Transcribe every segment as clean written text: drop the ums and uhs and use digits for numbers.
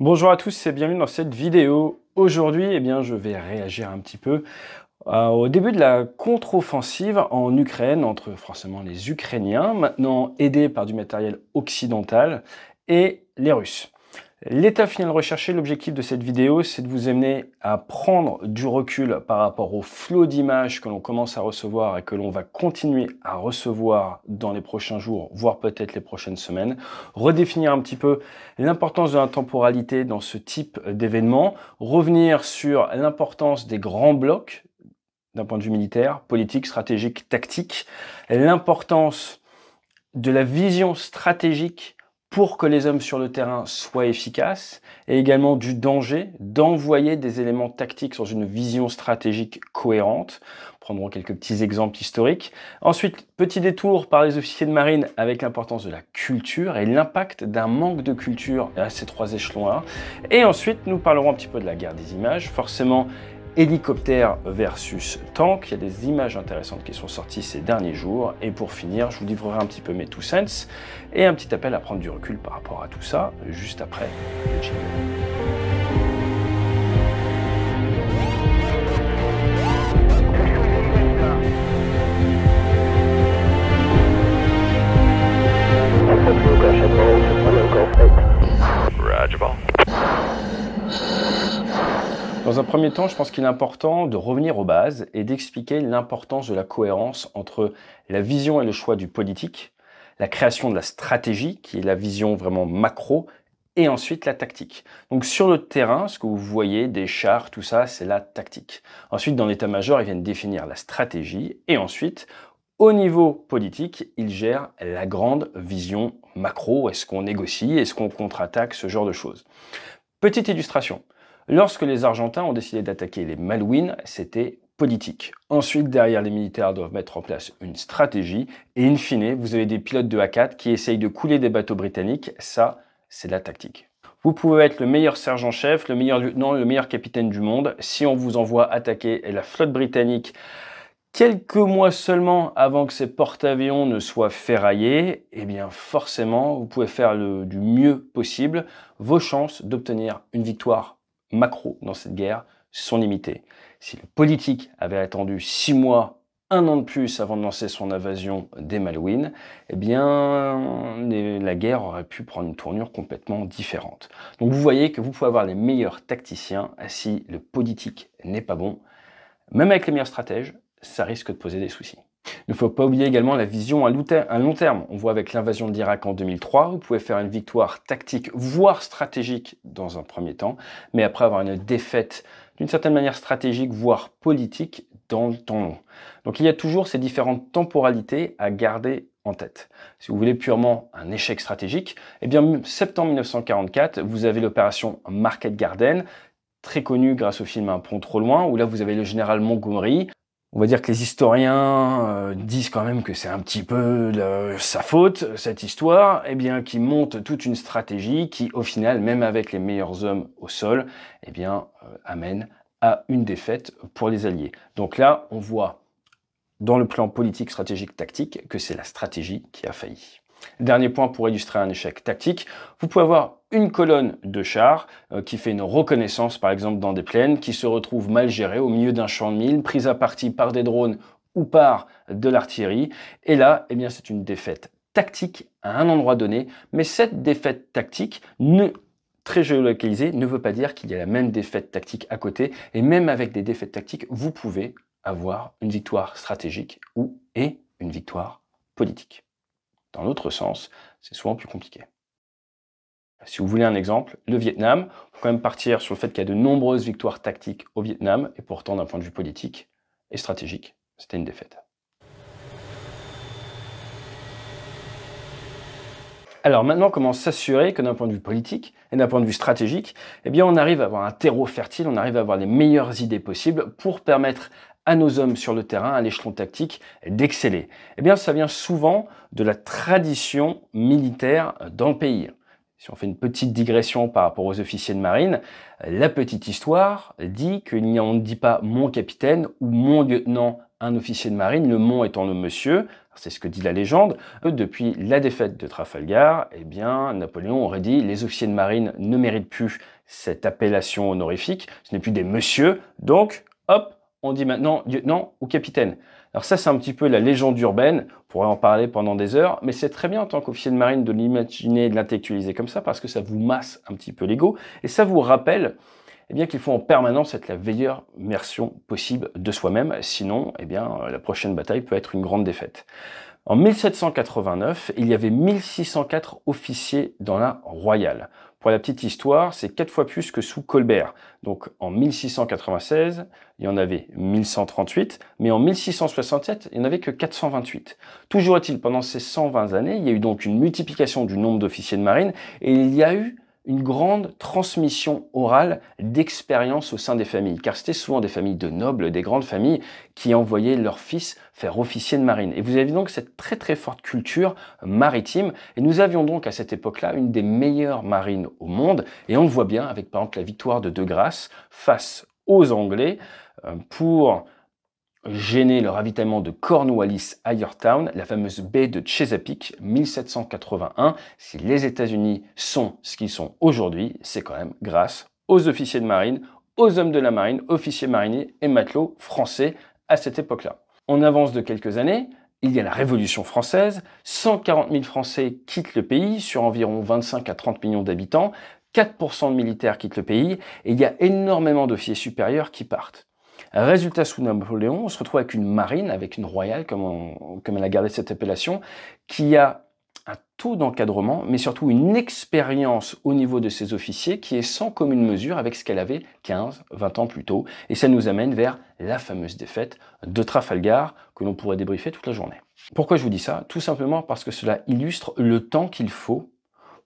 Bonjour à tous et bienvenue dans cette vidéo. Aujourd'hui, je vais réagir un petit peu au début de la contre-offensive en Ukraine entre forcément les Ukrainiens, maintenant aidés par du matériel occidental, et les Russes. L'état final recherché, l'objectif de cette vidéo, c'est de vous amener à prendre du recul par rapport au flot d'images que l'on commence à recevoir et que l'on va continuer à recevoir dans les prochains jours, voire peut-être les prochaines semaines. Redéfinir un petit peu l'importance de la temporalité dans ce type d'événement. Revenir sur l'importance des grands blocs d'un point de vue militaire, politique, stratégique, tactique. L'importance de la vision stratégique pour que les hommes sur le terrain soient efficaces, et également du danger d'envoyer des éléments tactiques dans une vision stratégique cohérente. Prendrons quelques petits exemples historiques. Ensuite, petit détour par les officiers de marine avec l'importance de la culture et l'impact d'un manque de culture à ces trois échelons-là. Et ensuite, nous parlerons un petit peu de la guerre des images. Forcément, hélicoptère versus tank, il y a des images intéressantes qui sont sorties ces derniers jours. Et pour finir, je vous livrerai un petit peu mes two cents et un petit appel à prendre du recul par rapport à tout ça, juste après le jingle. Dans un premier temps, je pense qu'il est important de revenir aux bases et d'expliquer l'importance de la cohérence entre la vision et le choix du politique, la création de la stratégie, qui est la vision vraiment macro, et ensuite la tactique. Donc sur le terrain, ce que vous voyez, des chars, tout ça, c'est la tactique. Ensuite, dans l'état-major, ils viennent définir la stratégie, et ensuite, au niveau politique, ils gèrent la grande vision macro. Est-ce qu'on négocie? Est-ce qu'on contre-attaque? Ce genre de choses. Petite illustration. Lorsque les Argentins ont décidé d'attaquer les Malouines, c'était politique. Ensuite, derrière, les militaires doivent mettre en place une stratégie. Et in fine, vous avez des pilotes de A4 qui essayent de couler des bateaux britanniques. Ça, c'est la tactique. Vous pouvez être le meilleur sergent-chef, le meilleur lieutenant, le meilleur capitaine du monde. Si on vous envoie attaquer la flotte britannique quelques mois seulement avant que ces porte-avions ne soient ferraillés, eh bien forcément, vous pouvez faire du mieux possible. Vos chances d'obtenir une victoire macro dans cette guerre sont limitées. Si le politique avait attendu 6 mois, 1 an de plus avant de lancer son invasion des Malouines, eh bien la guerre aurait pu prendre une tournure complètement différente. Donc vous voyez que vous pouvez avoir les meilleurs tacticiens, si le politique n'est pas bon, même avec les meilleurs stratèges, ça risque de poser des soucis. Il ne faut pas oublier également la vision à long terme. On voit avec l'invasion de l'Irak en 2003, vous pouvez faire une victoire tactique, voire stratégique dans un premier temps, mais après avoir une défaite d'une certaine manière stratégique, voire politique dans le temps long. Donc il y a toujours ces différentes temporalités à garder en tête. Si vous voulez purement un échec stratégique, eh bien septembre 1944, vous avez l'opération Market Garden, très connue grâce au film Un pont trop loin, où là vous avez le général Montgomery. On va dire que les historiens disent quand même que c'est un petit peu sa faute, cette histoire, eh bien, qui monte toute une stratégie qui, au final, même avec les meilleurs hommes au sol, eh bien, amène à une défaite pour les Alliés. Donc là, on voit dans le plan politique, stratégique, tactique, que c'est la stratégie qui a failli. Dernier point pour illustrer un échec tactique, vous pouvez avoir une colonne de chars qui fait une reconnaissance par exemple dans des plaines, qui se retrouve mal gérée au milieu d'un champ de mines, prise à partie par des drones ou par de l'artillerie. Et là, eh bien, c'est une défaite tactique à un endroit donné, mais cette défaite tactique très géolocalisée ne veut pas dire qu'il y a la même défaite tactique à côté. Et même avec des défaites tactiques, vous pouvez avoir une victoire stratégique et une victoire politique. Dans l'autre sens, c'est souvent plus compliqué. Si vous voulez un exemple, le Vietnam, il faut quand même partir sur le fait qu'il y a de nombreuses victoires tactiques au Vietnam, et pourtant d'un point de vue politique et stratégique, c'était une défaite. Alors maintenant, comment s'assurer que d'un point de vue politique et d'un point de vue stratégique, eh bien on arrive à avoir un terreau fertile, on arrive à avoir les meilleures idées possibles pour permettre à nos hommes sur le terrain, à l'échelon tactique, d'exceller? Eh bien, ça vient souvent de la tradition militaire dans le pays. Si on fait une petite digression par rapport aux officiers de marine, la petite histoire dit qu'on ne dit pas « mon capitaine » ou « mon lieutenant », un officier de marine, le « mon » étant le monsieur. C'est ce que dit la légende. Depuis la défaite de Trafalgar, eh bien, Napoléon aurait dit « les officiers de marine ne méritent plus cette appellation honorifique, ce n'est plus des messieurs, donc, hop, on dit maintenant lieutenant ou capitaine ». Alors ça, c'est un petit peu la légende urbaine, on pourrait en parler pendant des heures, mais c'est très bien en tant qu'officier de marine de l'imaginer et de l'intellectualiser comme ça, parce que ça vous masse un petit peu l'ego, et ça vous rappelle eh bien, qu'il faut en permanence être la meilleure version possible de soi-même, sinon eh bien, la prochaine bataille peut être une grande défaite. En 1789, il y avait 1604 officiers dans la Royale. Pour la petite histoire, c'est 4 fois plus que sous Colbert. Donc en 1696, il y en avait 1138, mais en 1667, il n'y en avait que 428. Toujours est-il, pendant ces 120 années, il y a eu donc une multiplication du nombre d'officiers de marine et il y a eu une grande transmission orale d'expérience au sein des familles, car c'était souvent des familles de nobles, des grandes familles, qui envoyaient leurs fils faire officier de marine. Et vous aviez donc cette très très forte culture maritime, et nous avions donc à cette époque-là une des meilleures marines au monde, et on le voit bien avec par exemple la victoire de De Grasse face aux Anglais pour gêner le ravitaillement de Cornwallis à Yorktown, la fameuse baie de Chesapeake, 1781. Si les États-Unis sont ce qu'ils sont aujourd'hui, c'est quand même grâce aux officiers de marine, aux hommes de la marine, officiers mariniers et matelots français à cette époque-là. On avance de quelques années, il y a la Révolution française, 140 000 Français quittent le pays sur environ 25 à 30 millions d'habitants, 4% de militaires quittent le pays et il y a énormément d'officiers supérieurs qui partent. Résultat, sous Napoléon, on se retrouve avec une marine, avec une royale, comme elle a gardé cette appellation, qui a un taux d'encadrement, mais surtout une expérience au niveau de ses officiers qui est sans commune mesure avec ce qu'elle avait 15, 20 ans plus tôt. Et ça nous amène vers la fameuse défaite de Trafalgar, que l'on pourrait débriefer toute la journée. Pourquoi je vous dis ça? Tout simplement parce que cela illustre le temps qu'il faut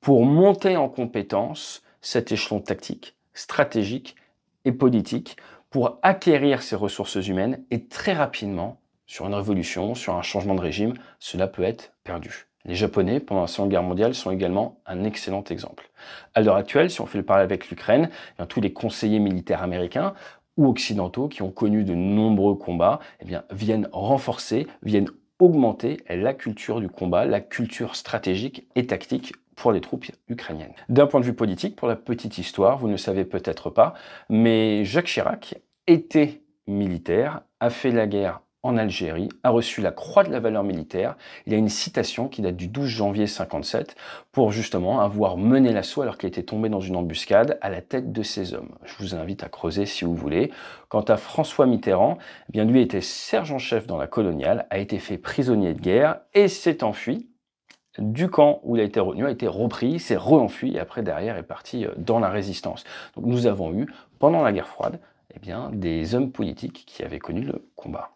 pour monter en compétence cet échelon tactique, stratégique et politique, pour acquérir ces ressources humaines et très rapidement, sur une révolution, sur un changement de régime, cela peut être perdu. Les Japonais, pendant la Seconde Guerre mondiale, sont également un excellent exemple. À l'heure actuelle, si on fait le parallèle avec l'Ukraine, tous les conseillers militaires américains ou occidentaux qui ont connu de nombreux combats eh bien, viennent renforcer, viennent augmenter la culture du combat, la culture stratégique et tactique pour les troupes ukrainiennes. D'un point de vue politique, pour la petite histoire, vous ne le savez peut-être pas, mais Jacques Chirac était militaire, a fait la guerre en Algérie, a reçu la Croix de la valeur militaire. Il y a une citation qui date du 12 janvier 57 pour justement avoir mené l'assaut alors qu'il était tombé dans une embuscade à la tête de ses hommes. Je vous invite à creuser si vous voulez. Quant à François Mitterrand, eh bien lui était sergent-chef dans la coloniale, a été fait prisonnier de guerre et s'est enfui du camp où il a été retenu, a été repris, s'est re-enfui et après derrière est parti dans la résistance. Donc nous avons eu, pendant la guerre froide, eh bien, des hommes politiques qui avaient connu le combat.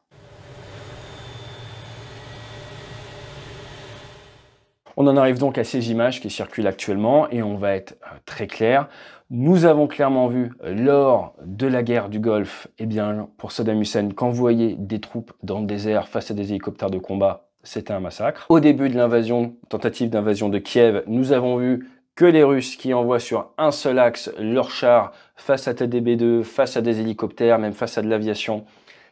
On en arrive donc à ces images qui circulent actuellement et on va être très clair. Nous avons clairement vu lors de la guerre du Golfe, eh bien, pour Saddam Hussein, qu'envoyer des troupes dans le désert face à des hélicoptères de combat, c'était un massacre. Au début de l'invasion, tentative d'invasion de Kiev, nous avons vu que les Russes qui envoient sur un seul axe leurs chars face à TDB-2, face à des hélicoptères, même face à de l'aviation.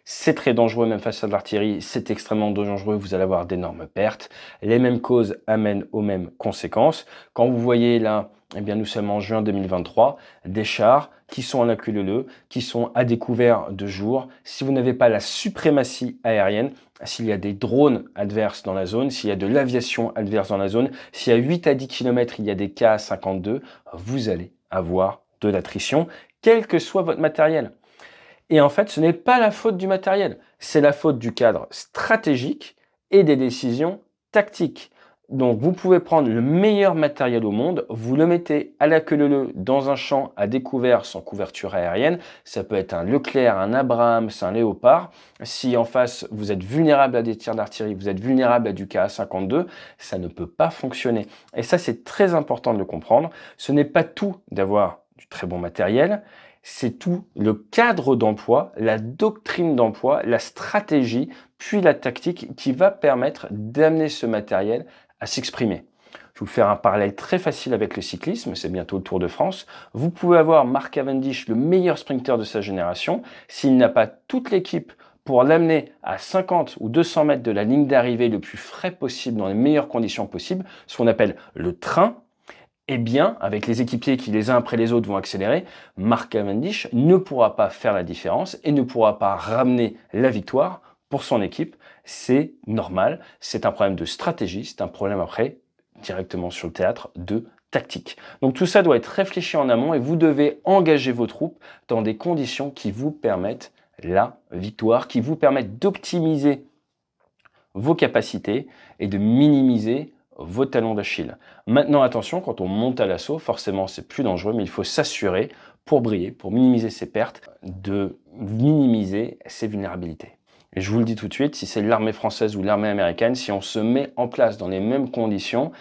C'est très dangereux, même face à de l'artillerie, c'est extrêmement dangereux, vous allez avoir d'énormes pertes. Les mêmes causes amènent aux mêmes conséquences. Quand vous voyez là, eh bien nous sommes en juin 2023, des chars qui sont en Aquilele, qui sont à découvert de jour. Si vous n'avez pas la suprématie aérienne, s'il y a des drones adverses dans la zone, s'il y a de l'aviation adverse dans la zone, s'il y a 8 à 10 km, il y a des Ka-52, vous allez avoir de l'attrition, quel que soit votre matériel. Et en fait, ce n'est pas la faute du matériel, c'est la faute du cadre stratégique et des décisions tactiques. Donc, vous pouvez prendre le meilleur matériel au monde, vous le mettez à la queue leu dans un champ à découvert sans couverture aérienne. Ça peut être un Leclerc, un Abrams, un Léopard. Si en face, vous êtes vulnérable à des tirs d'artillerie, vous êtes vulnérable à du Ka-52, ça ne peut pas fonctionner. Et ça, c'est très important de le comprendre. Ce n'est pas tout d'avoir du très bon matériel. C'est tout le cadre d'emploi, la doctrine d'emploi, la stratégie, puis la tactique qui va permettre d'amener ce matériel à s'exprimer. Je vais vous faire un parallèle très facile avec le cyclisme, c'est bientôt le Tour de France. Vous pouvez avoir Mark Cavendish, le meilleur sprinter de sa génération. S'il n'a pas toute l'équipe pour l'amener à 50 ou 200 mètres de la ligne d'arrivée le plus frais possible, dans les meilleures conditions possibles, ce qu'on appelle le train, eh bien, avec les équipiers qui les uns après les autres vont accélérer, Mark Cavendish ne pourra pas faire la différence et ne pourra pas ramener la victoire pour son équipe. C'est normal, c'est un problème de stratégie, c'est un problème après, directement sur le théâtre, de tactique. Donc tout ça doit être réfléchi en amont et vous devez engager vos troupes dans des conditions qui vous permettent la victoire, qui vous permettent d'optimiser vos capacités et de minimiser vos talons d'Achille. Maintenant, attention, quand on monte à l'assaut, forcément c'est plus dangereux, mais il faut s'assurer, pour briller, pour minimiser ses pertes, de minimiser ses vulnérabilités. Et je vous le dis tout de suite, si c'est l'armée française ou l'armée américaine, si on se met en place dans les mêmes conditions,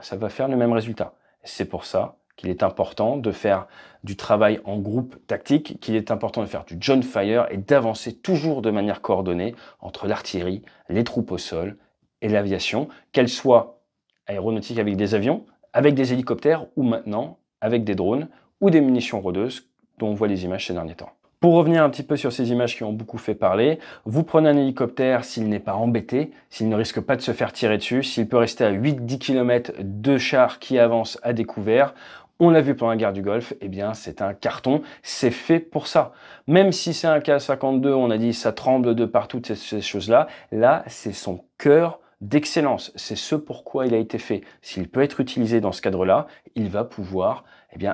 ça va faire le même résultat. C'est pour ça qu'il est important de faire du travail en groupe tactique, qu'il est important de faire du joint fire et d'avancer toujours de manière coordonnée entre l'artillerie, les troupes au sol et l'aviation, qu'elle soit aéronautique avec des avions, avec des hélicoptères ou maintenant avec des drones ou des munitions rôdeuses dont on voit les images ces derniers temps. Pour revenir un petit peu sur ces images qui ont beaucoup fait parler, vous prenez un hélicoptère s'il n'est pas embêté, s'il ne risque pas de se faire tirer dessus, s'il peut rester à 8-10 km de chars qui avancent à découvert. On l'a vu pendant la guerre du Golfe, eh bien c'est un carton, c'est fait pour ça. Même si c'est un K-52, on a dit ça tremble de partout, ces choses-là, là c'est son cœur d'excellence, c'est ce pourquoi il a été fait. S'il peut être utilisé dans ce cadre-là, il va pouvoir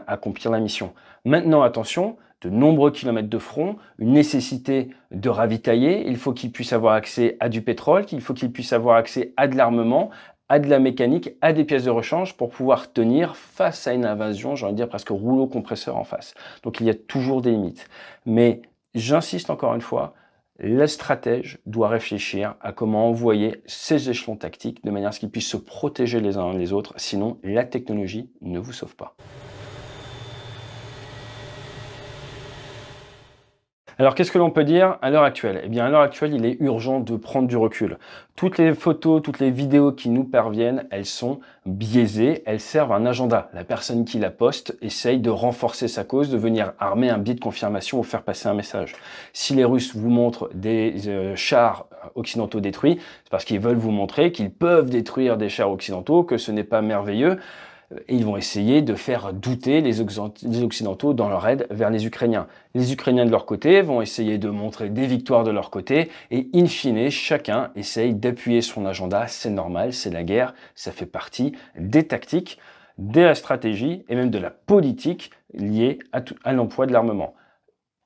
accomplir la mission. Maintenant attention, de nombreux kilomètres de front, une nécessité de ravitailler, il faut qu'il puisse avoir accès à du pétrole, il faut qu'il puisse avoir accès à de l'armement, à de la mécanique, à des pièces de rechange pour pouvoir tenir face à une invasion, j'ai envie de dire presque rouleau compresseur en face. Donc il y a toujours des limites. Mais j'insiste encore une fois, le stratège doit réfléchir à comment envoyer ces échelons tactiques de manière à ce qu'ils puissent se protéger les uns les autres, sinon la technologie ne vous sauve pas. Alors, qu'est-ce que l'on peut dire à l'heure actuelle? Eh bien, à l'heure actuelle, il est urgent de prendre du recul. Toutes les photos, toutes les vidéos qui nous parviennent, elles sont biaisées, elles servent un agenda. La personne qui la poste essaye de renforcer sa cause, de venir armer un biais de confirmation ou faire passer un message. Si les Russes vous montrent des chars occidentaux détruits, c'est parce qu'ils veulent vous montrer qu'ils peuvent détruire des chars occidentaux, que ce n'est pas merveilleux. Et ils vont essayer de faire douter les Occidentaux dans leur aide vers les Ukrainiens. Les Ukrainiens de leur côté vont essayer de montrer des victoires de leur côté et in fine, chacun essaye d'appuyer son agenda. C'est normal, c'est la guerre, ça fait partie des tactiques, de la stratégie et même de la politique liée à l'emploi de l'armement.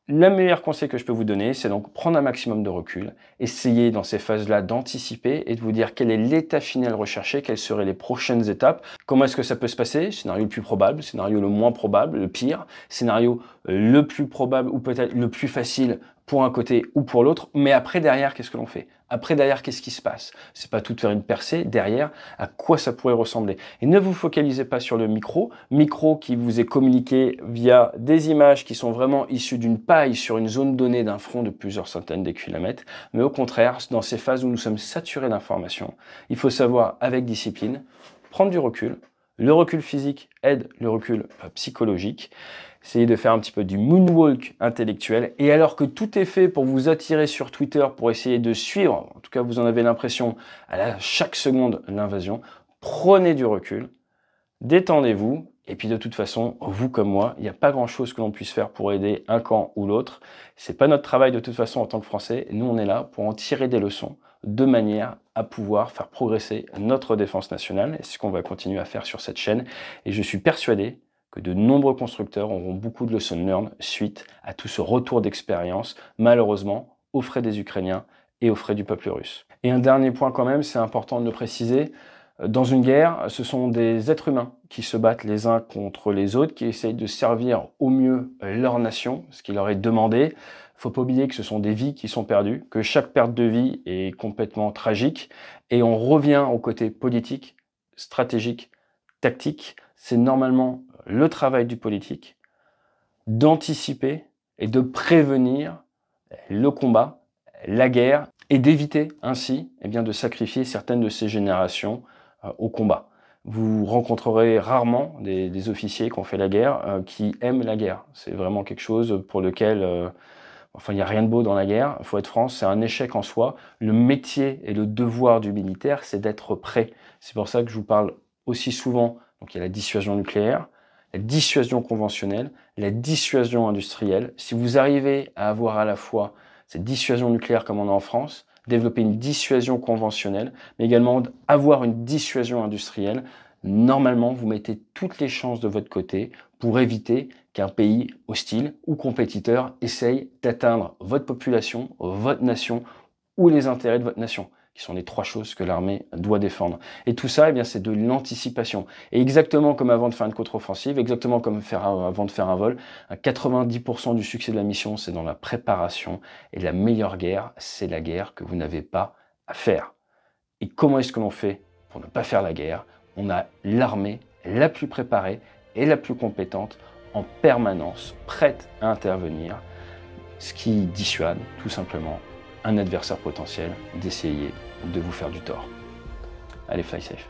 Le meilleur conseil que je peux vous donner, c'est donc prendre un maximum de recul, essayer dans ces phases-là d'anticiper et de vous dire quel est l'état final recherché, quelles seraient les prochaines étapes, comment est-ce que ça peut se passer, scénario le plus probable, scénario le moins probable, le pire, scénario le plus probable ou peut-être le plus facile pour un côté ou pour l'autre, mais après derrière, qu'est-ce que l'on fait? Après derrière, qu'est-ce qui se passe? C'est pas tout de faire une percée, derrière, à quoi ça pourrait ressembler? Et ne vous focalisez pas sur le micro qui vous est communiqué via des images qui sont vraiment issues d'une paille sur une zone donnée d'un front de plusieurs centaines de kilomètres, mais au contraire, dans ces phases où nous sommes saturés d'informations, il faut savoir, avec discipline, prendre du recul. Le recul physique aide le recul psychologique. Essayez de faire un petit peu du moonwalk intellectuel. Et alors que tout est fait pour vous attirer sur Twitter, pour essayer de suivre, en tout cas vous en avez l'impression, à chaque seconde l'invasion, prenez du recul, détendez-vous. Et puis de toute façon, vous comme moi, il n'y a pas grand-chose que l'on puisse faire pour aider un camp ou l'autre. C'est pas notre travail de toute façon en tant que Français. Nous, on est là pour en tirer des leçons de manière à pouvoir faire progresser notre défense nationale. Et c'est ce qu'on va continuer à faire sur cette chaîne. Et je suis persuadé que de nombreux constructeurs auront beaucoup de lessons learned suite à tout ce retour d'expérience, malheureusement, aux frais des Ukrainiens et aux frais du peuple russe. Et un dernier point quand même, c'est important de le préciser, dans une guerre, ce sont des êtres humains qui se battent les uns contre les autres, qui essayent de servir au mieux leur nation, ce qui leur est demandé. Faut pas oublier que ce sont des vies qui sont perdues, que chaque perte de vie est complètement tragique, et on revient au côté politique, stratégique, tactique. C'est normalement le travail du politique d'anticiper et de prévenir le combat, la guerre, et d'éviter ainsi de sacrifier certaines de ces générations au combat. Vous rencontrerez rarement des officiers qui ont fait la guerre qui aiment la guerre. C'est vraiment quelque chose pour lequel Enfin, il n'y a rien de beau dans la guerre, il faut être franc, c'est un échec en soi. Le métier et le devoir du militaire, c'est d'être prêt. C'est pour ça que je vous parle aussi souvent, donc il y a la dissuasion nucléaire, la dissuasion conventionnelle, la dissuasion industrielle. Si vous arrivez à avoir à la fois cette dissuasion nucléaire comme on a en France, développer une dissuasion conventionnelle, mais également avoir une dissuasion industrielle, normalement, vous mettez toutes les chances de votre côté pour éviter qu'un pays hostile ou compétiteur essaye d'atteindre votre population, votre nation ou les intérêts de votre nation, qui sont les trois choses que l'armée doit défendre. Et tout ça, eh bien, c'est de l'anticipation. Et exactement comme avant de faire une contre-offensive, exactement comme avant de faire un vol, 90% du succès de la mission, c'est dans la préparation. Et la meilleure guerre, c'est la guerre que vous n'avez pas à faire. Et comment est-ce que l'on fait pour ne pas faire la guerre? On a l'armée la plus préparée et la plus compétente en permanence, prête à intervenir, ce qui dissuade tout simplement un adversaire potentiel d'essayer de vous faire du tort. Allez, fly safe.